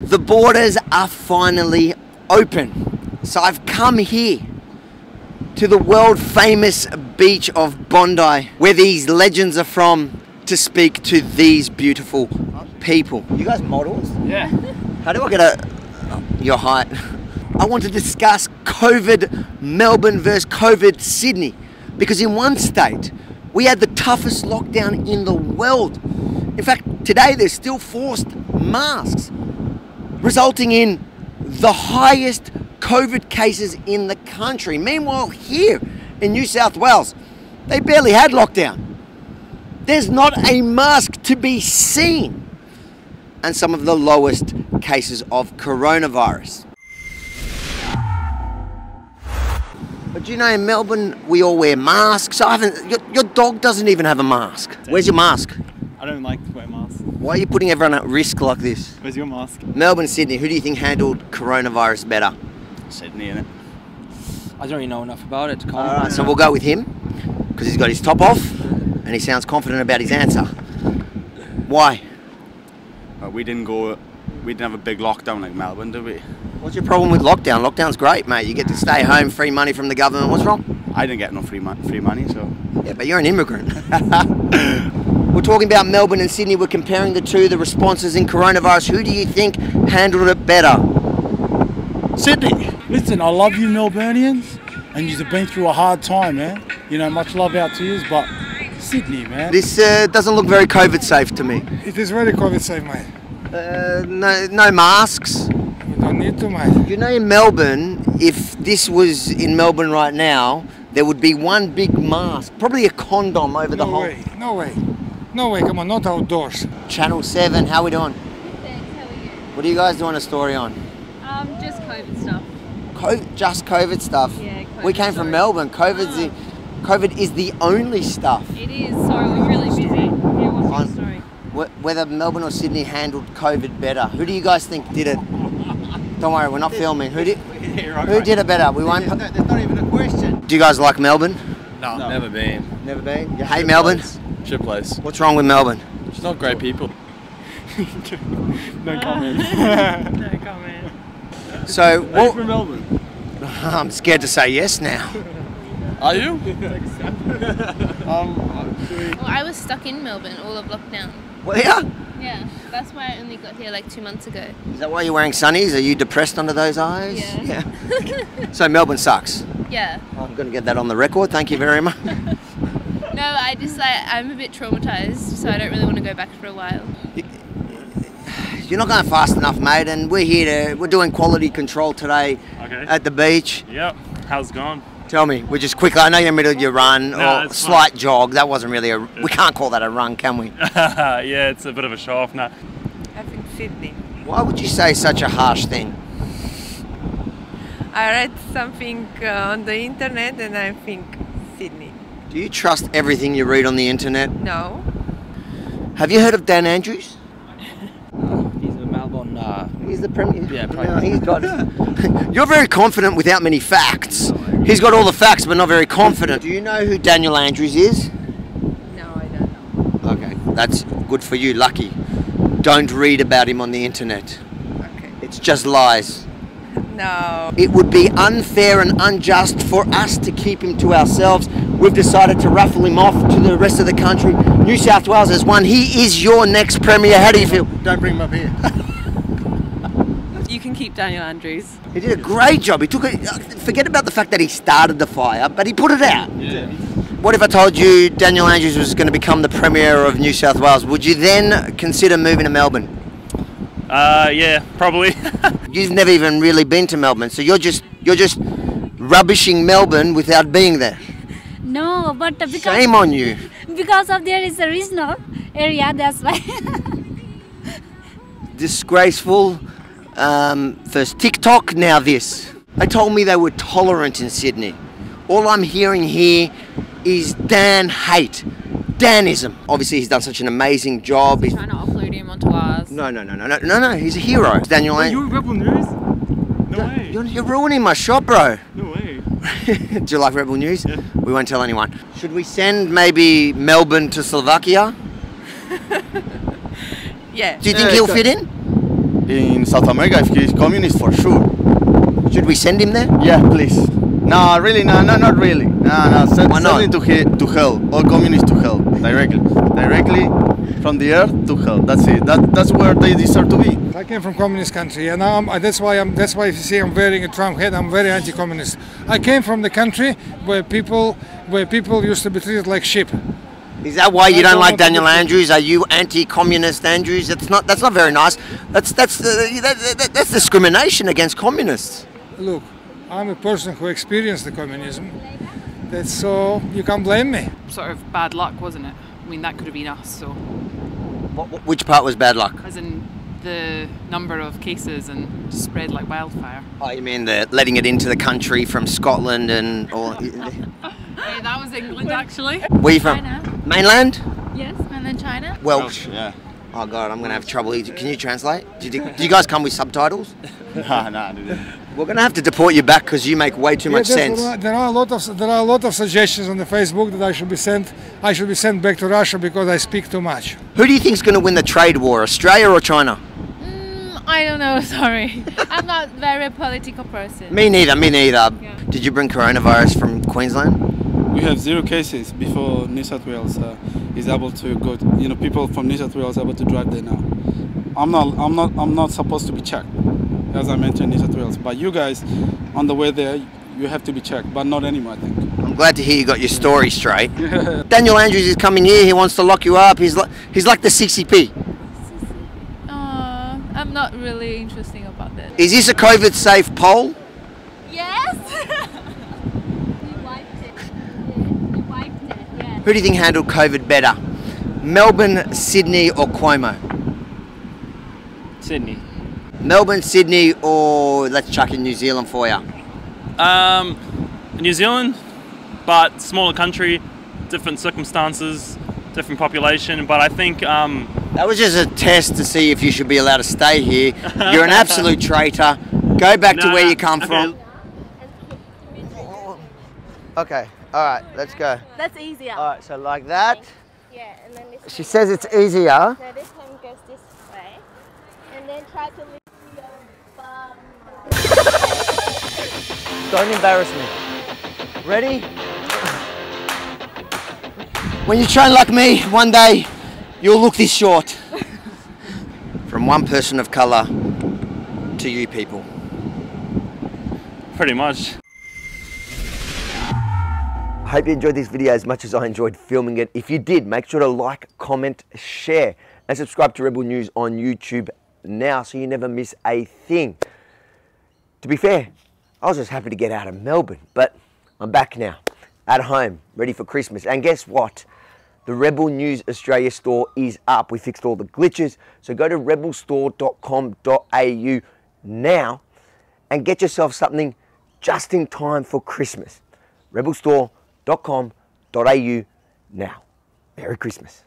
The borders are finally open. So I've come here to the world famous beach of Bondi, where these legends are from, to speak to these beautiful people. You guys models? Yeah. How do I get your height? I want to discuss COVID Melbourne versus COVID Sydney, because in one state we had the toughest lockdown in the world. In fact, today there's still forced masks, resulting in the highest COVID cases in the country. Meanwhile, here in New South Wales, they barely had lockdown. There's not a mask to be seen, and some of the lowest cases of coronavirus. But you know, in Melbourne, we all wear masks. Your dog doesn't even have a mask. Where's your mask? I don't like to wear masks. Why are you putting everyone at risk like this? Where's your mask? Melbourne, Sydney, who do you think handled coronavirus better? Sydney, innit? I don't really know enough about it to comment. Alright, so we'll go with him, because he's got his top off, and he sounds confident about his answer. Why? We didn't have a big lockdown like Melbourne, did we? What's your problem with lockdown? Lockdown's great, mate. You get to stay home, free money from the government. What's wrong? I didn't get no free money, so... Yeah, but you're an immigrant. We're talking about Melbourne and Sydney. We're comparing the two, the responses in coronavirus. Who do you think handled it better? Sydney. Listen, I love you Melburnians, and you've been through a hard time, man. You know, much love out to you, but Sydney, man. This doesn't look very COVID safe to me. It is very COVID safe, mate. No masks. You don't need to, mate. You know, in Melbourne, if this was in Melbourne right now, there would be one big mask, probably a condom over the whole... No way. No way, come on, not outdoors. Channel 7, how we doing? Thanks, how are you? What are you guys doing a story on? Just COVID stuff. Just COVID stuff? Yeah, COVID. We came from Melbourne. COVID is the only stuff. It is, sorry, we're really busy. Yeah, what's your story? Whether Melbourne or Sydney handled COVID better. Who do you guys think did it? Don't worry, we're not filming. Who did it better? We won't. There's not even a question. Do you guys like Melbourne? No. Never been. Never been? You hate Melbourne? Shit place. What's wrong with Melbourne? Just not great people. No comment. No comment. So, Are you from Melbourne? I'm scared to say yes now. Are you? Well, I was stuck in Melbourne all of lockdown. Well, yeah. Yeah, that's why I only got here like 2 months ago. Is that why you're wearing sunnies? Are you depressed under those eyes? Yeah. So Melbourne sucks. Yeah. I'm going to get that on the record. Thank you very much. No, I'm a bit traumatized, so I don't really want to go back for a while. You're not going fast enough, mate, and we're doing quality control today at the beach. Yep. How's it going? Tell me, we're just quickly, I know you're in the middle of your run, No, or it's slight jog. That wasn't really we can't call that a run, can we? Yeah, it's a bit of a show off now. I think Sydney. Why would you say such a harsh thing? I read something on the internet and I think Sydney. Do you trust everything you read on the internet? No. Have you heard of Dan Andrews? He's a Melbourne. He's the premier. Yeah, No, probably. he's got. You're very confident without many facts. He's got all the facts, but not very confident. Do you know who Daniel Andrews is? No, I don't know. Okay, that's good for you, lucky. Don't read about him on the internet. Okay. It's just lies. No. It would be unfair and unjust for us to keep him to ourselves. We've decided to raffle him off to the rest of the country. New South Wales has won. He is your next premier. How do you feel? Don't bring him up here. You can keep Daniel Andrews. He did a great job. He took it. Forget about the fact that he started the fire, but he put it out. Yeah. What if I told you Daniel Andrews was going to become the premier of New South Wales? Would you then consider moving to Melbourne? Yeah, probably. You've never even really been to Melbourne, so you're just rubbishing Melbourne without being there. No, but because Shame on you. because of there is a regional area, that's why. Disgraceful. First TikTok, now this. They told me they were tolerant in Sydney. All I'm hearing here is Dan hate. Danism. Obviously, he's done such an amazing job. He's Trying to offload him onto ours. No. He's a hero. Daniel. You're Rebel News? No way. You're ruining my shop, bro. No way. Do you like Rebel News? Yeah. We won't tell anyone. Should we send maybe Melbourne to Slovakia? Yeah. Do you think he'll fit in? in South America if he's communist for sure. Should we send him there? Yeah, please. No, really, no, not really. No, send him to hell. All communists to hell directly from the earth to hell. That's it. That's where they deserve to be. I came from communist country, and now that's why if you see I'm wearing a Trump hat, I'm very anti-communist. I came from the country where people used to be treated like sheep. Is that why you don't like Daniel Andrews? Are you anti-communist, Andrews? That's not very nice. That's discrimination against communists. Look, I'm a person who experienced the communism. That's so you can't blame me. Sort of bad luck, wasn't it? I mean, that could have been us. So. Which part was bad luck? As in the number of cases and spread like wildfire. Oh, you mean the letting it into the country from Scotland and all? Yeah, that was England actually. Where are you from? China. Mainland? Yes, mainland China. Welsh. Yeah. Oh God, I'm gonna have trouble. Can you translate? Do you guys come with subtitles? No. We're gonna have to deport you back because you make way too much sense. There are a lot of suggestions on the Facebook that I should be sent back to Russia because I speak too much. Who do you think is gonna win the trade war, Australia or China? I don't know, sorry. I'm not very political person. Me neither. Yeah. Did you bring coronavirus from Queensland? We have 0 cases before New South Wales is able to go. People from New South Wales are able to drive there now. I'm not supposed to be checked, as I mentioned, New South Wales. But you guys, on the way there, you have to be checked, but not anymore, I think. I'm glad to hear you got your story straight. Daniel Andrews is coming here. He wants to lock you up. He's like the 60p. I'm not really interested about that. Is this a COVID safe poll? Yes. We wiped it. We wiped it, yeah. Who do you think handled COVID better? Melbourne, Sydney or Cuomo? Sydney. Melbourne, Sydney or let's chuck in New Zealand for you? New Zealand, but smaller country, different circumstances, different population, but I think that was just a test to see if you should be allowed to stay here. You're an absolute traitor. Go back to where you come from. Okay, all right, let's go. That's easier. All right, so like that. Yeah, and then this She says it's easier. So this one goes this way. And then try to lift your bum. Don't embarrass me. Ready? When you train like me, one day you'll look this short. From one person of colour to you people. pretty much. I hope you enjoyed this video as much as I enjoyed filming it. If you did, make sure to like, comment, share, and subscribe to Rebel News on YouTube now so you never miss a thing. To be fair, I was just happy to get out of Melbourne, but I'm back now, at home, ready for Christmas. And guess what? The Rebel News Australia store is up. We fixed all the glitches, so go to rebelstore.com.au now and get yourself something just in time for Christmas. rebelstore.com.au now. Merry Christmas.